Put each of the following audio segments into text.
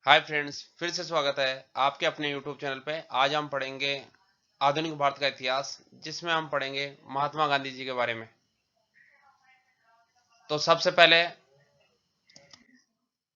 Hi friends, फिर से स्वागत है आपके अपने यूट्यूब चैनल पे। आज हम पढ़ेंगे आधुनिक भारत का इतिहास, जिसमें हम पढ़ेंगे महात्मा गांधी जी के बारे में। तो सबसे पहले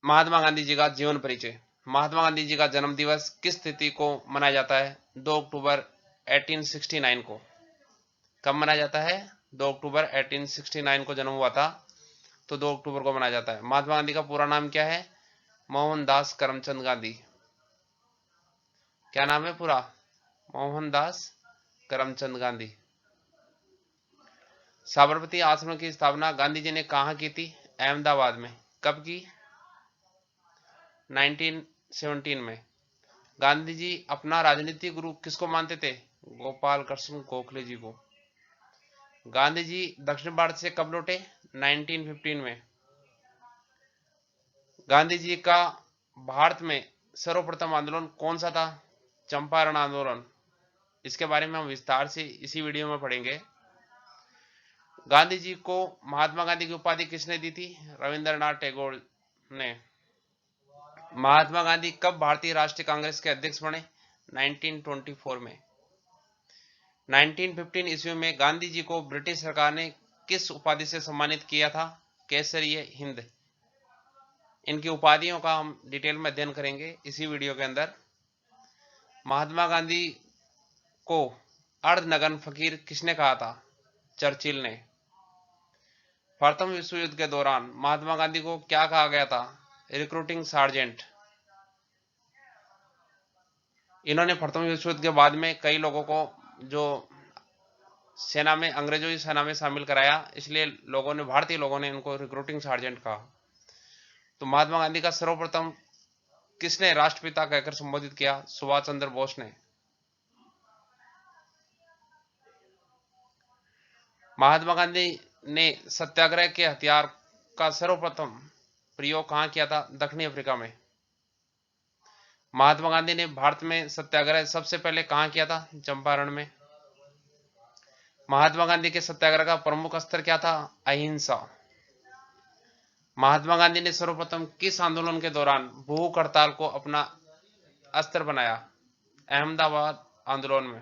महात्मा गांधी जी का जीवन परिचय। महात्मा गांधी जी का जन्म दिवस किस तिथि को मनाया जाता है? 2 अक्टूबर 1869 को। कब मनाया जाता है? 2 अक्टूबर 1869 को जन्म हुआ था, तो 2 अक्टूबर को मनाया जाता है। महात्मा गांधी का पूरा नाम क्या है? मोहनदास करमचंद गांधी। क्या नाम है पूरा? मोहनदास करमचंद गांधी। साबरमती आश्रम की स्थापना गांधी जी ने कहाँ की थी? अहमदाबाद में। कब की? 1917 में। गांधी जी अपना राजनीतिक गुरु किसको मानते थे? गोपाल कृष्ण गोखले जी को। गांधी जी दक्षिण भारत से कब लौटे? 1915 में। गांधी जी का भारत में सर्वप्रथम आंदोलन कौन सा था? चंपारण आंदोलन। इसके बारे में हम विस्तार से इसी वीडियो में पढ़ेंगे। गांधी जी को महात्मा गांधी की उपाधि किसने दी थी? रविंद्रनाथ टैगोर ने। महात्मा गांधी कब भारतीय राष्ट्रीय कांग्रेस के अध्यक्ष बने? 1924 में। 1915 ईस्वी में गांधी जी को ब्रिटिश सरकार ने किस उपाधि से सम्मानित किया था? केसरिय हिंद। इनकी उपाधियों का हम डिटेल में अध्ययन करेंगे इसी वीडियो के अंदर। महात्मा गांधी को अर्धनग्न फकीर किसने कहा था? चर्चिल ने। प्रथम विश्व युद्ध के दौरान महात्मा गांधी को क्या कहा गया था? Recruiting sergeant. इन्होंने प्रथम विश्व युद्ध के बाद में कई लोगों को जो सेना में, अंग्रेजों की सेना में शामिल कराया, इसलिए लोगों ने, भारतीय लोगों ने इनको रिक्रूटिंग सार्जेंट कहा। तो महात्मा गांधी का सर्वप्रथम किसने राष्ट्रपिता कहकर संबोधित किया? सुभाष चंद्र बोस ने। महात्मा गांधी ने सत्याग्रह के हथियार का सर्वप्रथम प्रयोग कहां किया था? दक्षिणी अफ्रीका में। महात्मा गांधी ने भारत में सत्याग्रह सबसे पहले कहां किया था? चंपारण में। महात्मा गांधी के सत्याग्रह का प्रमुख अस्त्र क्या था? अहिंसा। महात्मा गांधी ने सर्वप्रथम किस आंदोलन के दौरान भूख हड़ताल को अपना अस्त्र बनाया? अहमदाबाद आंदोलन में।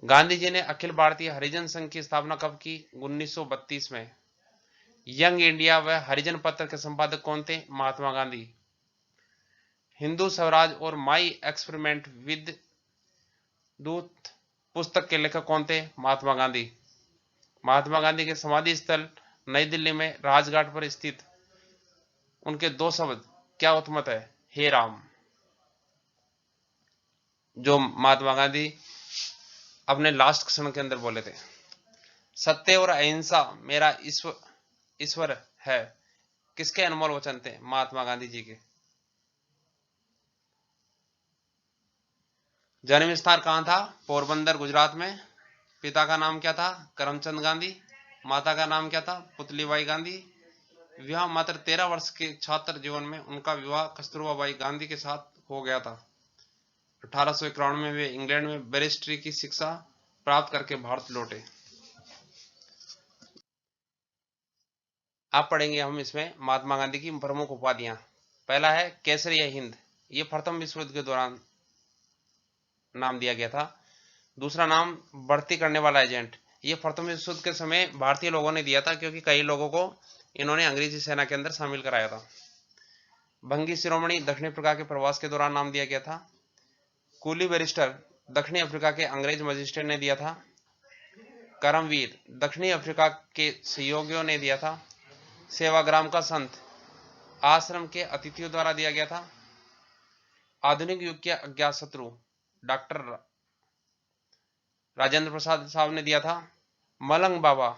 गांधी जी ने अखिल भारतीय हरिजन संघ की स्थापना कब की? 1932 में। यंग इंडिया व हरिजन पत्र के संपादक कौन थे? महात्मा गांधी। हिंदू स्वराज और माई एक्सपेरिमेंट विद दूत पुस्तक के लेखक कौन थे? महात्मा गांधी। महात्मा गांधी के समाधि स्थल नई दिल्ली में राजघाट पर स्थित उनके दो शब्द क्या उत्मत है? हे राम। जो महात्मा गांधी अपने लास्ट क्षण के अंदर बोले थे। सत्य और अहिंसा मेरा ईश्वर है, किसके अनमोल वचन थे? महात्मा गांधी जी के। जन्म स्थान कहां था? पोरबंदर, गुजरात में। पिता का नाम क्या था? करमचंद गांधी। माता का नाम क्या था? पुतलीबाई गांधी। विवाह मात्र 13 वर्ष के छात्र जीवन में उनका विवाह कस्तूरबा बाई गांधी के साथ हो गया था। 1891 में वे इंग्लैंड में बैरिस्ट्री की शिक्षा प्राप्त करके भारत लौटे। अब पढ़ेंगे हम इसमें महात्मा गांधी की प्रमुख उपाधियां। पहला है केसरिय हिंद, ये प्रथम विश्व युद्ध के दौरान नाम दिया गया था। दूसरा नाम बढ़ती करने वाला एजेंट, ये प्रथम विश्व युद्ध के समय भारतीय लोगों ने दिया था, क्योंकि कई लोगों को इन्होंने अंग्रेजी सेना के अंदर शामिल कराया था। भंगी शिरोमणि दक्षिण अफ्रीका के प्रवास के दौरान नाम दिया गया था। कूली बैरिस्टर दक्षिणी अफ्रीका के अंग्रेज मजिस्ट्रेट ने दिया था। करमवीर दक्षिणी अफ्रीका के सहयोगियों ने दिया था। सेवाग्राम का संत आश्रम के अतिथियों द्वारा दिया गया था। आधुनिक युग के अज्ञातशत्रु डॉक्टर राजेंद्र प्रसाद साहब ने दिया था। मलंग बाबा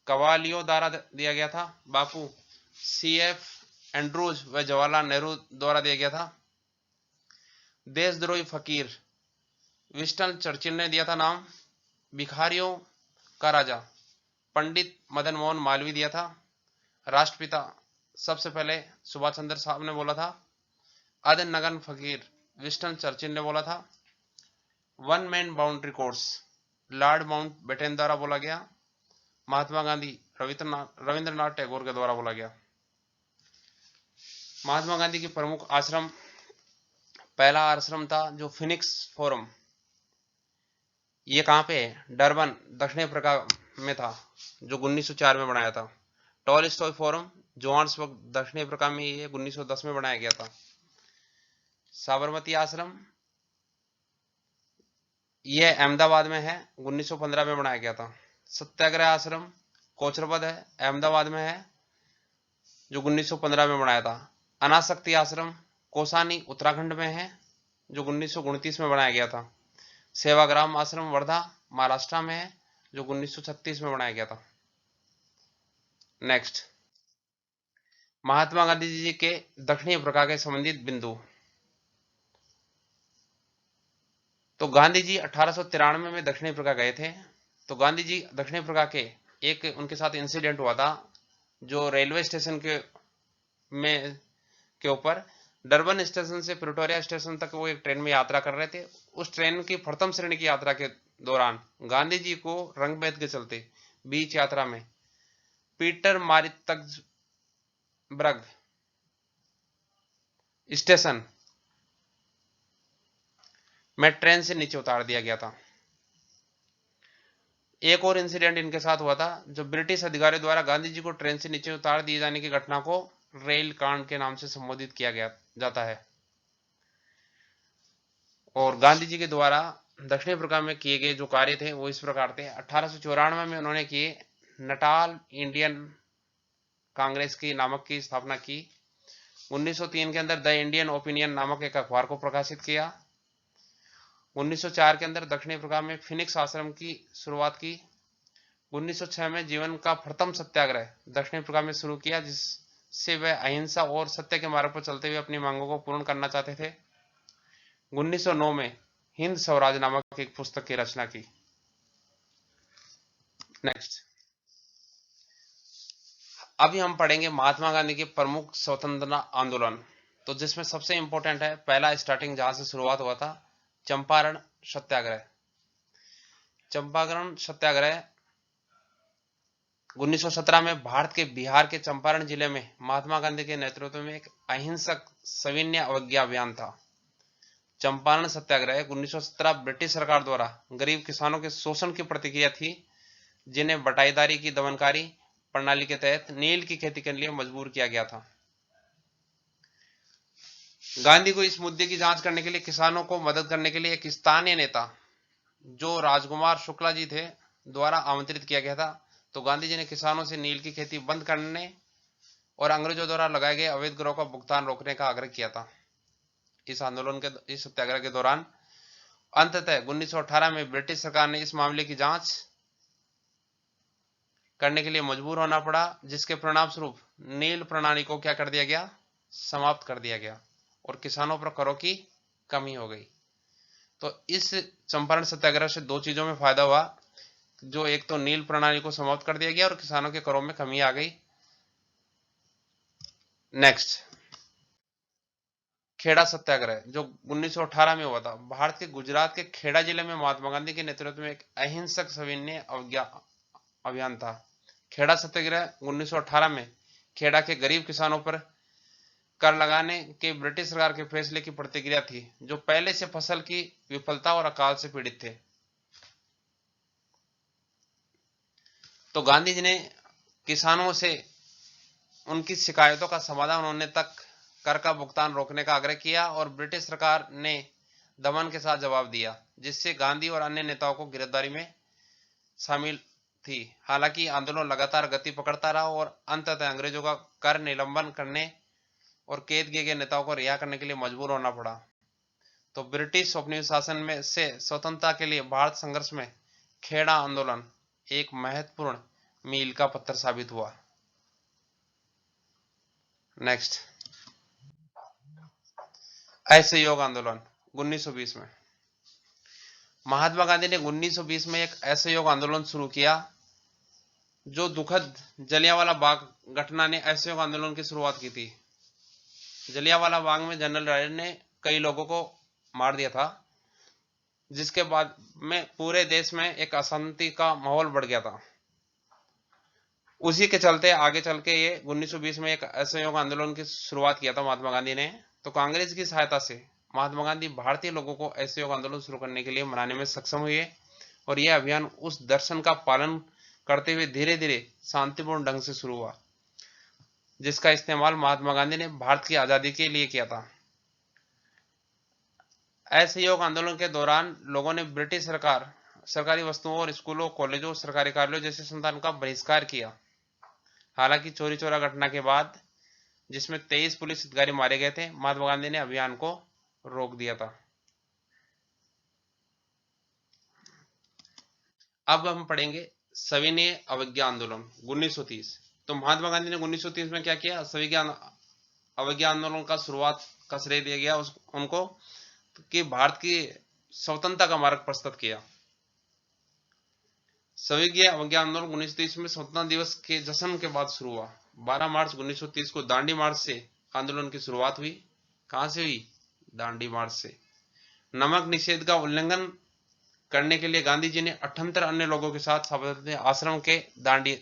कवालियों द्वारा दिया गया था। बापू CF एंड्रूज व जवाहरलाल नेहरू द्वारा दिया गया था। देशद्रोही फकीर विंस्टन चर्चिल ने दिया था नाम। भिखारियों का राजा पंडित मदन मोहन मालवीय दिया था। राष्ट्रपिता सबसे पहले सुभाष चंद्र साहब ने बोला था। अर्धनग्न फकीर विंस्टन चर्चिल ने बोला था। One man boundary course Lord Mountbatten द्वारा बोला गया। महात्मा गांधी रविंद्रनाथ टैगोर के द्वारा बोला गया। महात्मा गांधी की प्रमुख आश्रम, पहला आश्रम था जो फिनिक्स फोरम, ये कहाँ पे है, डरबन दक्षिण अफ्रीका में था, जो 1904 में बनाया था। टॉलस्टॉय फोरम जोहान्सबर्ग दक्षिण अफ्रीका में, ये 1910 में बनाया गया था। साबरमती आश्रम ये अहमदाबाद में है, 1915 में बनाया गया था। सत्याग्रह आश्रम कोचरबद है, अहमदाबाद में है, जो 1915 में बनाया था। अनासक्ति आश्रम कोसानी उत्तराखंड में है, जो 1929 में बनाया गया था। सेवाग्राम आश्रम वर्धा महाराष्ट्र में है, जो 1936 में बनाया गया था। नेक्स्ट, महात्मा गांधी जी के दक्षिणी अफ्रीका के संबंधित बिंदु। तो गांधी जी 1893 में दक्षिणी अफ्रीका गए थे। तो गांधी जी दक्षिणी अफ्रीका के एक उनके साथ इंसिडेंट हुआ था, जो रेलवे स्टेशन के ऊपर डरबन स्टेशन से प्रिटोरिया स्टेशन तक वो एक ट्रेन में यात्रा कर रहे थे। उस ट्रेन की प्रथम श्रेणी की यात्रा के दौरान गांधी जी को रंगभेद के चलते बीच यात्रा में पीटर मारित्सबर्ग स्टेशन में ट्रेन से नीचे उतार दिया गया था। एक और इंसिडेंट इनके साथ हुआ था, जो ब्रिटिश अधिकारियों द्वारा गांधी जी को ट्रेन से नीचे उतार दिए जाने की घटना को रेल कांड के नाम से संबोधित किया जाता है। और गांधी जी के द्वारा दक्षिण अफ्रीका में किए गए जो कार्य थे वो इस प्रकार थे। 1894 में उन्होंने किए नटाल इंडियन कांग्रेस की नामक की स्थापना की। 1903 के अंदर द इंडियन ओपिनियन नामक एक अखबार को प्रकाशित किया। 1904 के अंदर दक्षिण अफ्रीका में फिनिक्स आश्रम की शुरुआत की। 1906 में जीवन का प्रथम सत्याग्रह दक्षिण अफ्रीका में शुरू किया, जिससे वह अहिंसा और सत्य के मार्ग पर चलते हुए अपनी मांगों को पूर्ण करना चाहते थे। 1909 में हिंद स्वराज नामक एक पुस्तक की रचना की। नेक्स्ट, अभी हम पढ़ेंगे महात्मा गांधी के प्रमुख स्वतंत्रता आंदोलन। तो जिसमें सबसे इंपॉर्टेंट है, पहला स्टार्टिंग जहां से शुरुआत हुआ था, चंपारण सत्याग्रह। चंपारण सत्याग्रह 1917 में भारत के बिहार के चंपारण जिले में महात्मा गांधी के नेतृत्व में एक अहिंसक सविनय अवज्ञा अभियान था। चंपारण सत्याग्रह 1917 ब्रिटिश सरकार द्वारा गरीब किसानों के शोषण की प्रतिक्रिया थी, जिन्हें बटाईदारी की दमनकारी प्रणाली के तहत नील की खेती के लिए मजबूर किया गया था। गांधी को इस मुद्दे की जांच करने के लिए, किसानों को मदद करने के लिए एक स्थानीय नेता जो राजकुमार शुक्ला जी थे द्वारा आमंत्रित किया गया था। तो गांधी जी ने किसानों से नील की खेती बंद करने और अंग्रेजों द्वारा लगाए गए अवैध करों का भुगतान रोकने का आग्रह किया था। इस सत्याग्रह के दौरान अंततः 1918 में ब्रिटिश सरकार ने इस मामले की जांच करने के लिए मजबूर होना पड़ा, जिसके परिणाम स्वरूप नील प्रणाली को क्या कर दिया गया, समाप्त कर दिया गया और किसानों पर करों की कमी हो गई। तो इस चंपारण सत्याग्रह से दो चीजों में फायदा हुआ, जो एक तो नील प्रणाली को समाप्त कर दिया गया और किसानों के करों में कमी आ गई। नेक्स्ट, खेड़ा सत्याग्रह जो 1918 में हुआ था। भारत के गुजरात के खेड़ा जिले में महात्मा गांधी के नेतृत्व में एक अहिंसक सविनय अवज्ञा अभियान था। खेड़ा सत्याग्रह 1918 में खेड़ा के गरीब किसानों पर कर लगाने के ब्रिटिश सरकार के फैसले की प्रतिक्रिया थी, जो पहले से फसल की विफलता और अकाल से पीड़ित थे। तो गांधी जी ने किसानों से उनकी शिकायतों का समाधान होने तक कर का भुगतान रोकने का आग्रह किया और ब्रिटिश सरकार ने दमन के साथ जवाब दिया, जिससे गांधी और अन्य नेताओं को गिरफ्तारी में शामिल थी। हालांकि आंदोलन लगातार गति पकड़ता रहा और अंततः अंग्रेजों का कर निलंबन करने और कैद किए गए नेताओं को रिहा करने के लिए मजबूर होना पड़ा। तो ब्रिटिश औपनिवेश शासन में से स्वतंत्रता के लिए भारत संघर्ष में खेड़ा आंदोलन एक महत्वपूर्ण मील का पत्थर साबित हुआ। नेक्स्ट, असहयोग आंदोलन 1920 में। महात्मा गांधी ने 1920 में एक असहयोग आंदोलन शुरू किया। जो दुखद जलियांवाला बाग घटना ने असहयोग आंदोलन की शुरुआत की थी। जलियांवाला बाग में जनरल डायर ने कई लोगों को मार दिया था, जिसके बाद में पूरे देश में एक अशांति का माहौल बढ़ गया था। उसी के चलते आगे चल के ये 1920 में एक असहयोग आंदोलन की शुरुआत किया था महात्मा गांधी ने। तो कांग्रेस की सहायता से महात्मा गांधी भारतीय लोगों को असहयोग आंदोलन शुरू करने के लिए मनाने में सक्षम हुए और यह अभियान उस दर्शन का पालन करते हुए धीरे धीरे शांतिपूर्ण ढंग से शुरू हुआ, जिसका इस्तेमाल महात्मा गांधी ने भारत की आजादी के लिए किया था। असहयोग आंदोलन के दौरान लोगों ने ब्रिटिश सरकारी वस्तुओं और स्कूलों, कॉलेजों, सरकारी कार्यालयों जैसे संस्थानों का बहिष्कार किया। हालांकि चोरी चोरा घटना के बाद, जिसमें 23 पुलिस अधिकारी मारे गए थे, महात्मा गांधी ने अभियान को रोक दिया था। अब हम पढ़ेंगे सविनय अवज्ञा आंदोलन 1930। तो महात्मा गांधी ने 1930 में क्या किया? सविनय अवज्ञा आंदोलन का शुरुआत का श्रेय दिया गया उनको कि भारत की स्वतंत्रता का मार्ग प्रस्तुत किया। सविनय अवज्ञा आंदोलन 1930 में स्वतंत्रता दिवस के जश्न के बाद शुरू हुआ। 12 मार्च 1930 को दांडी मार्च से आंदोलन की शुरुआत हुई। कहां से हुई? दांडी मार्च से। नमक निषेध का उल्लंघन करने के लिए गांधी जी ने 78 अन्य लोगों के साथ साबरमती आश्रम के दांडी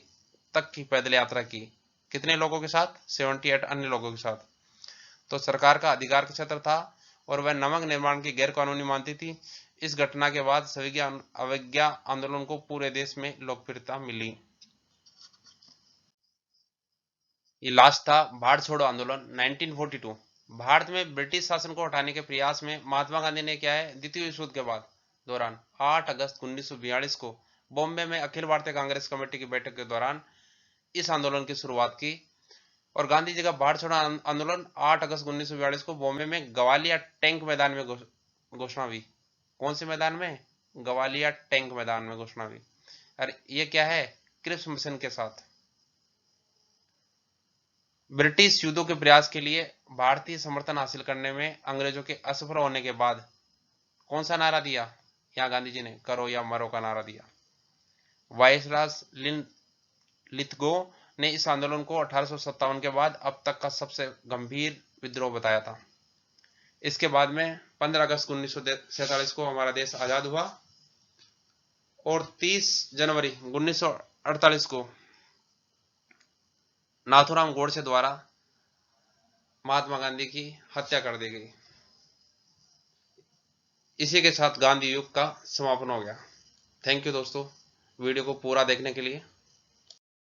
तक की पैदल यात्रा की। कितने लोगों के साथ? 78 अन्य लोगों के साथ। तो सरकार का अधिकार क्षेत्र था और वह नमक निर्माण की गैर कानूनी मानती थी। इस घटना के बाद सविनय अवज्ञा आंदोलन को पूरे देश में लोकप्रियता मिली। ये लास्ट था भारत छोड़ो आंदोलन 1942। भारत में ब्रिटिश शासन को हटाने के प्रयास में महात्मा गांधी ने क्या है, द्वितीय विश्व युद्ध के बाद दौरान 8 अगस्त 1942 को बॉम्बे में अखिल भारतीय कांग्रेस कमेटी की बैठक के दौरान इस आंदोलन की शुरुआत की। और गांधी जी का भारत छोड़ो आंदोलन 8 अगस्त 1942 को बॉम्बे में गवालिया टैंक मैदान में घोषणा हुई। कौन से मैदान में? गवालिया टैंक मैदान में घोषणा हुई। और ये क्या है? क्रिप्स मिशन के साथ। ब्रिटिश युद्धों के प्रयास के लिए भारतीय समर्थन हासिल करने में अंग्रेजों के असफल होने के बाद कौन सा नारा दिया? यहाँ गांधी जी ने करो या मरो का नारा दिया। वायसराय लिथगो ने इस आंदोलन को 1857 के बाद अब तक का सबसे गंभीर विद्रोह बताया था। इसके बाद में 15 अगस्त 1947 को हमारा देश आजाद हुआ और 30 जनवरी 1948 को नाथूराम गोडसे द्वारा महात्मा गांधी की हत्या कर दी गई। इसी के साथ गांधी युग का समापन हो गया। थैंक यू दोस्तों वीडियो को पूरा देखने के लिए।